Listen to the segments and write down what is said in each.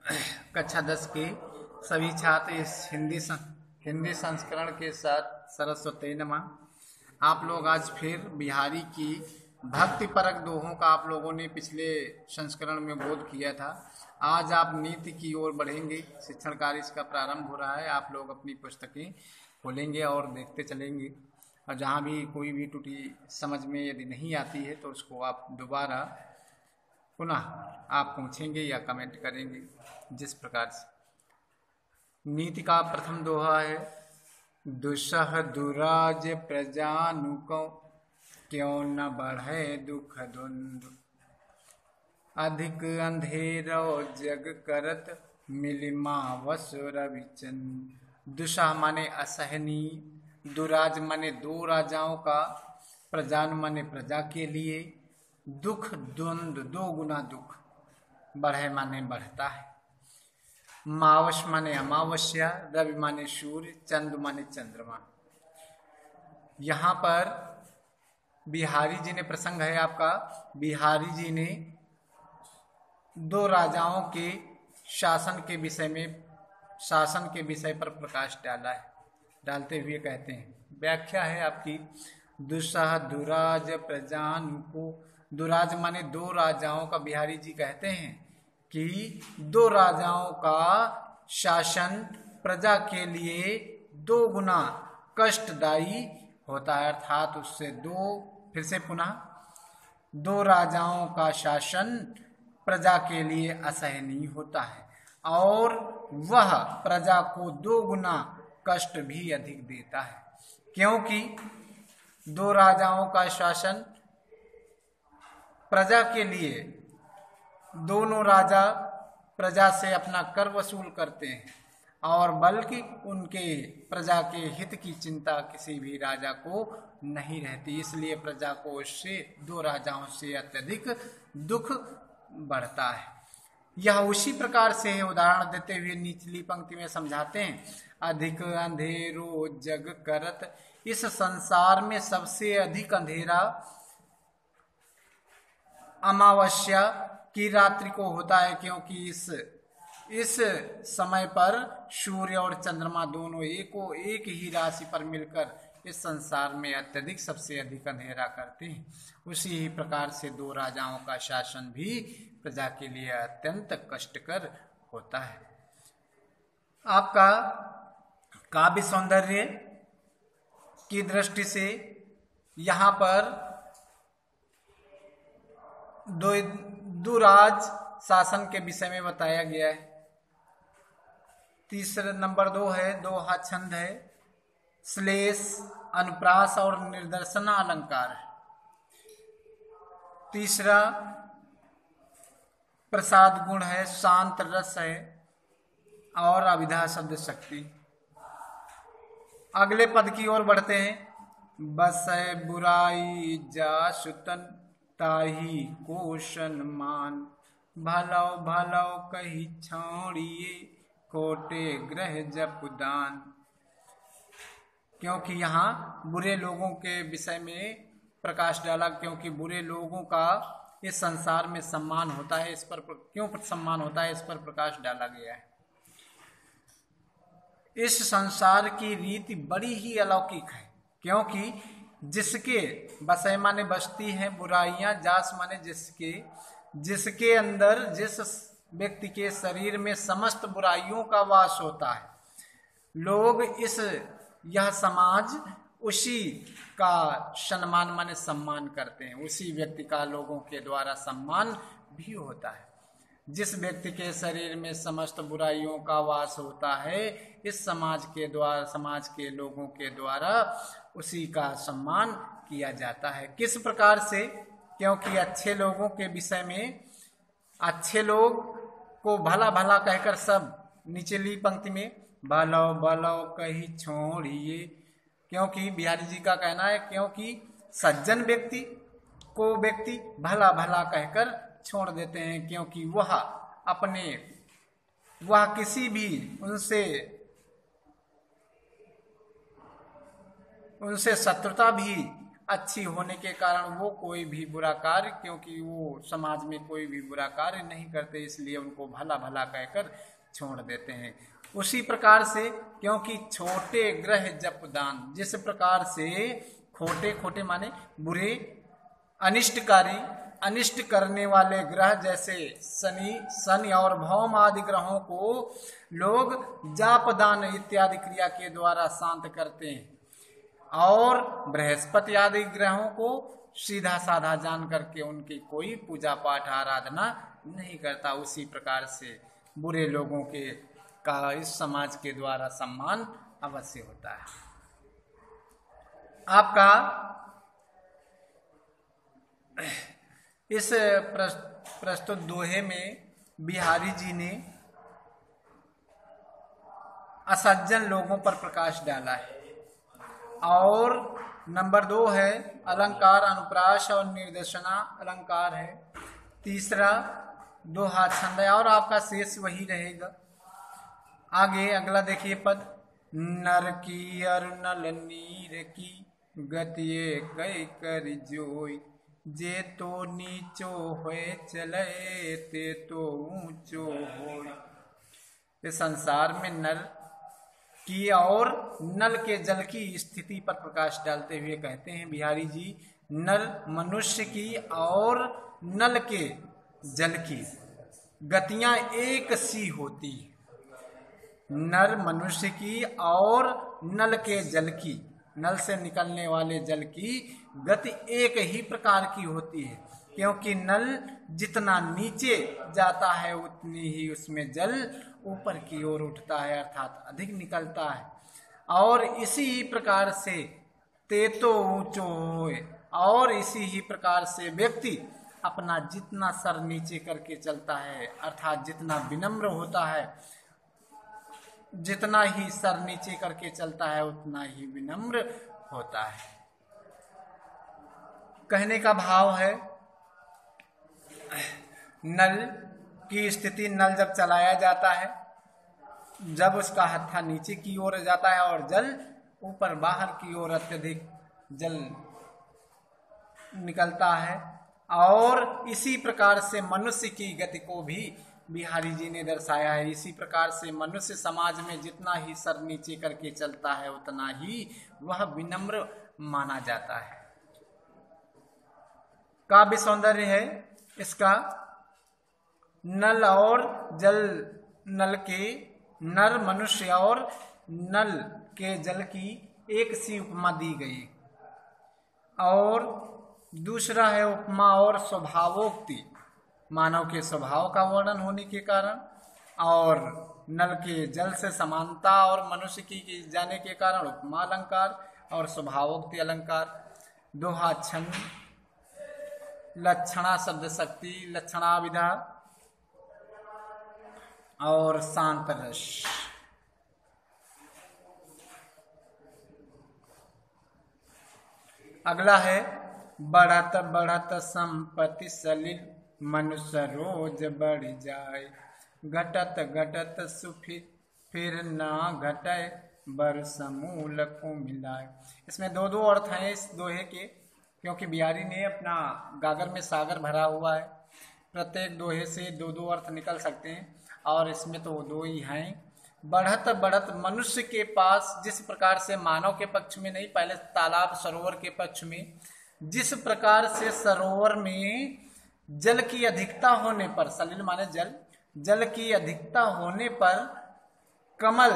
कक्षा 10 के सभी छात्र इस हिंदी संस्करण के साथ सरस्वती नमः। आप लोग आज फिर बिहारी की भक्ति परक दोहों का आप लोगों ने पिछले संस्करण में बोध किया था। आज आप नीति की ओर बढ़ेंगे। शिक्षण कार्य इसका प्रारंभ हो रहा है। आप लोग अपनी पुस्तकें खोलेंगे और देखते चलेंगे, और जहाँ भी कोई भी त्रुटि समझ में यदि नहीं आती है तो उसको आप दोबारा पुनः आप पूछेंगे या कमेंट करेंगे। जिस प्रकार से नीति का प्रथम दोहा है, दुसह दुराज प्रजानुको क्यों न बढ़े दुख धुंध, अधिक अंधेरो जग करत मिलिमा वसु रविचंद। दुसह माने असहनीय, दुराज माने दो राजाओं का, प्रजान माने प्रजा के लिए, दुख द्वंद दो गुना दुख, बढ़े माने बढ़ता है, मावस माने अमावस्या, रवि माने सूर्य, चंद्र माने चंद्रमा। यहाँ पर बिहारी जी ने प्रसंग है आपका, बिहारी जी ने दो राजाओं के शासन के विषय पर प्रकाश डाला है। डालते हुए कहते हैं, व्याख्या है आपकी, दुसह दुराज प्रजानुको, दुराज माने दो राजाओं का। बिहारी जी कहते हैं कि दो राजाओं का शासन प्रजा के लिए दो गुना कष्टदायी होता है, अर्थात उससे फिर से पुनः दो राजाओं का शासन प्रजा के लिए असहनीय होता है और वह प्रजा को दो गुना कष्ट भी अधिक देता है, क्योंकि दो राजाओं का शासन प्रजा के लिए, दोनों राजा प्रजा से अपना कर वसूल करते हैं और बल्कि उनके प्रजा के हित की चिंता किसी भी राजा को नहीं रहती, इसलिए प्रजा को उससे, दो राजाओं से अत्यधिक दुख बढ़ता है। यह उसी प्रकार से है। उदाहरण देते हुए निचली पंक्ति में समझाते हैं, अधिक अंधेरो जग करत, इस संसार में सबसे अधिक अंधेरा अमावस्या की रात्रि को होता है, क्योंकि इस समय पर सूर्य और चंद्रमा दोनों एक ही राशि पर मिलकर इस संसार में अत्यधिक सबसे अधिक अंधेरा करते हैं। उसी ही प्रकार से दो राजाओं का शासन भी प्रजा के लिए अत्यंत कष्टकर होता है। आपका काव्य सौंदर्य की दृष्टि से यहाँ पर दुराज शासन के विषय में बताया गया है। तीसरा नंबर 2 है, दोहा छंद है, श्लेष, अनुप्रास और निर्दर्शना अलंकार है। तीसरा प्रसाद गुण है, शांत रस है और अभिधा शब्द शक्ति। अगले पद की ओर बढ़ते हैं, बस है बुराई जा सुतन ताही कोशन मान, भलो भलो कही छोड़िए कोटे ग्रह जपदान। क्योंकि यहाँ बुरे लोगों के विषय में प्रकाश डाला, क्योंकि बुरे लोगों का इस संसार में सम्मान होता है, इस पर क्यों सम्मान होता है, इस पर प्रकाश डाला गया है। इस संसार की रीति बड़ी ही अलौकिक है, क्योंकि जिसके बसै माने बसती है बुराइयां, जास माने जिसके अंदर, जिस व्यक्ति के शरीर में समस्त बुराइयों का वास होता है, लोग यह समाज उसी का सम्मान माने सम्मान करते हैं, उसी व्यक्ति का लोगों के द्वारा सम्मान भी होता है। जिस व्यक्ति के शरीर में समस्त बुराइयों का वास होता है, इस समाज के लोगों के द्वारा उसी का सम्मान किया जाता है। किस प्रकार से? क्योंकि अच्छे लोगों के विषय में, अच्छे लोग को भला भला कहकर सब, निचली पंक्ति में भलो भलो कही छोड़िए, क्योंकि बिहारी जी का कहना है, क्योंकि सज्जन व्यक्ति को व्यक्ति भला भला कहकर छोड़ देते हैं, क्योंकि वह किसी भी उनसे शत्रुता भी अच्छी होने के कारण वो कोई भी बुरा कार्य, क्योंकि वो समाज में कोई भी बुरा कार्य नहीं करते, इसलिए उनको भला भला कहकर छोड़ देते हैं। उसी प्रकार से क्योंकि छोटे ग्रह जप दान, जिस प्रकार से खोटे, खोटे माने बुरे, अनिष्टकारी, अनिष्ट करने वाले ग्रह जैसे शनि और भौम आदि ग्रहों को लोग जाप दान इत्यादि क्रिया के द्वारा शांत करते हैं, और बृहस्पति आदि ग्रहों को सीधा साधा जान करके उनकी कोई पूजा पाठ आराधना नहीं करता। उसी प्रकार से बुरे लोगों के का इस समाज के द्वारा सम्मान अवश्य होता है। आपका इस प्रस्तुत दोहे में बिहारी जी ने असज्जन लोगों पर प्रकाश डाला है। और नंबर 2 है अलंकार, अनुप्रास और निर्देशना अलंकार है। तीसरा दोहा छंद है, और आपका शेष वही रहेगा। आगे अगला देखिए पद, नर की अरु नल नीर की गतिये कई कर जोई, जे तो नीचो होए चले ते तो ऊंचो होए। इस संसार में नर की और नल के जल की स्थिति पर प्रकाश डालते हुए कहते हैं बिहारी जी, नर मनुष्य की और नल के जल की गतियां एक सी होती है। नर मनुष्य की और नल के जल की, नल से निकलने वाले जल की गति एक ही प्रकार की होती है, क्योंकि नल जितना नीचे जाता है उतनी ही उसमें जल ऊपर की ओर उठता है, अर्थात अधिक निकलता है। और इसी ही प्रकार से ते तो ऊंचो होए, और इसी ही प्रकार से व्यक्ति अपना जितना सर नीचे करके चलता है, अर्थात जितना विनम्र होता है, जितना ही सर नीचे करके चलता है उतना ही विनम्र होता है। कहने का भाव है, नल की स्थिति, नल जब चलाया जाता है, जब उसका हत्था नीचे की ओर जाता है और जल ऊपर बाहर की ओर अत्यधिक जल निकलता है। और इसी प्रकार से मनुष्य की गति को भी बिहारी जी ने दर्शाया है। इसी प्रकार से मनुष्य समाज में जितना ही सर नीचे करके चलता है उतना ही वह विनम्र माना जाता है। काव्य सौंदर्य है इसका, नल और जल, नल के नर मनुष्य और नल के जल की एक सी उपमा दी गई। और दूसरा है उपमा और स्वभावोक्ति, मानव के स्वभाव का वर्णन होने के कारण, और नल के जल से समानता और मनुष्य की जाने के कारण उपमा अलंकार और स्वभावोक्ति अलंकार। दोहा छंद, लक्षणा शब्द शक्ति, लक्षणा विधा और शांत रस। अगला है बढ़त बढ़त संपत्ति सलिल, मनुष्य रोज बढ़ जाए, घटत घटत सुफि फिर ना घटे, बर समूल को मिलाए। इसमें दो दो अर्थ हैं इस दोहे के, क्योंकि बिहारी ने अपना गागर में सागर भरा हुआ है। प्रत्येक दोहे से दो दो अर्थ निकल सकते हैं, और इसमें तो दो ही हैं। बढ़त बढ़त, मनुष्य के पास जिस प्रकार से, मानव के पक्ष में नहीं, पहले तालाब सरोवर के पक्ष में, जिस प्रकार से सरोवर में जल की अधिकता होने पर, सलिल माने जल, जल की अधिकता होने पर कमल,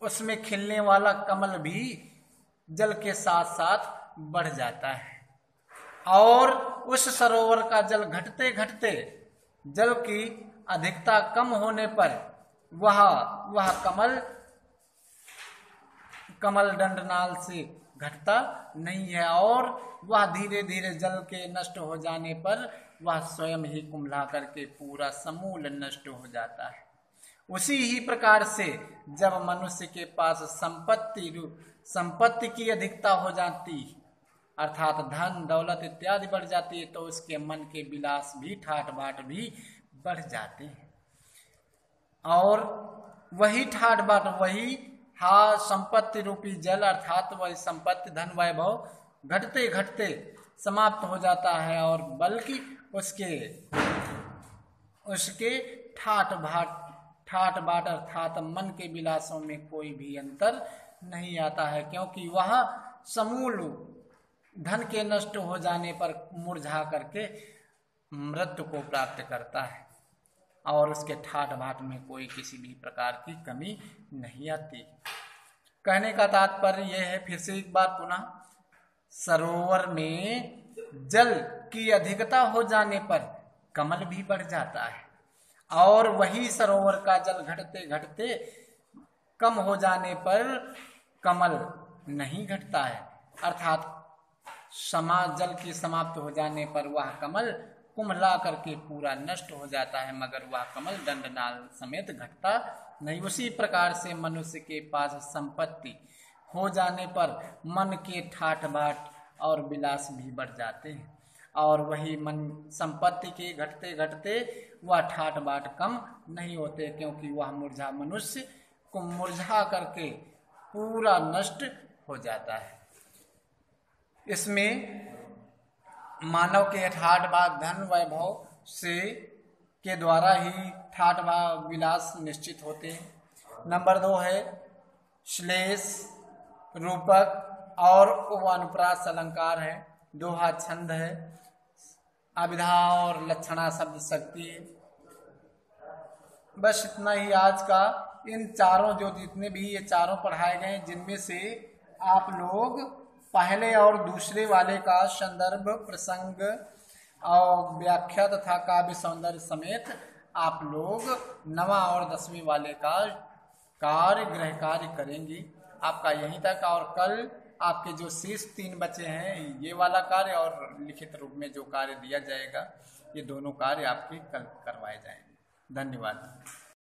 उसमें खिलने वाला कमल भी जल के साथ साथ बढ़ जाता है। और उस सरोवर का जल घटते घटते, जल की अधिकता कम होने पर वह कमल दंडनाल से घटता नहीं है, और वह धीरे धीरे जल के नष्ट हो जाने पर वह स्वयं ही कुम्भला करके पूरा समूल नष्ट हो जाता है। उसी ही प्रकार से जब मनुष्य के पास संपत्ति की अधिकता हो जाती, अर्थात धन दौलत इत्यादि बढ़ जाती है, तो उसके मन के विलास भी, ठाट बाट भी बढ़ जाते हैं। और वही ठाट बाट, वही हा संपत्ति रूपी जल अर्थात वह संपत्ति धन वैभव घटते घटते समाप्त हो जाता है, और बल्कि उसके ठाट बाट अर्थात मन के विलासों में कोई भी अंतर नहीं आता है, क्योंकि वह समूल धन के नष्ट हो जाने पर मुरझा करके मृत्यु को प्राप्त करता है, और उसके ठाट बाट में कोई किसी भी प्रकार की कमी नहीं आती। कहने का तात्पर्य यह है, फिर से एक बार पुनः, सरोवर में जल की अधिकता हो जाने पर कमल भी बढ़ जाता है, और वही सरोवर का जल घटते घटते कम हो जाने पर कमल नहीं घटता है, अर्थात जल की समाप्त हो जाने पर वह कमल कुम्हला करके पूरा नष्ट हो जाता है, मगर वह कमल दंडनाल समेत घटता नहीं। उसी प्रकार से मनुष्य के पास संपत्ति हो जाने पर मन के ठाट बाट और विलास भी बढ़ जाते हैं, और वही मन संपत्ति के घटते घटते वह ठाट बाट कम नहीं होते, क्योंकि वह मनुष्य को मुरझा करके पूरा नष्ट हो जाता है। इसमें मानव के ठाट बाट धन वैभव से के द्वारा ही ठाट बाट विलास निश्चित होते हैं। नंबर 2 है श्लेष, रूपक और अनुप्रास अलंकार है। दोहा छंद है। अभिधा और लक्षणा शब्द शक्ति है। बस इतना ही आज का। इन चारों जो जितने भी ये चारों पढ़ाए गए, जिनमें से आप लोग पहले और दूसरे वाले का संदर्भ, प्रसंग और व्याख्या तथा काव्य सौंदर्य समेत आप लोग 9वां और 10वीं वाले का गृह कार्य करेंगे। आपका यहीं तक, और कल आपके जो शेष 3 बचे हैं, ये वाला कार्य और लिखित रूप में जो कार्य दिया जाएगा, ये दोनों कार्य आपके कल करवाए जाएंगे। धन्यवाद।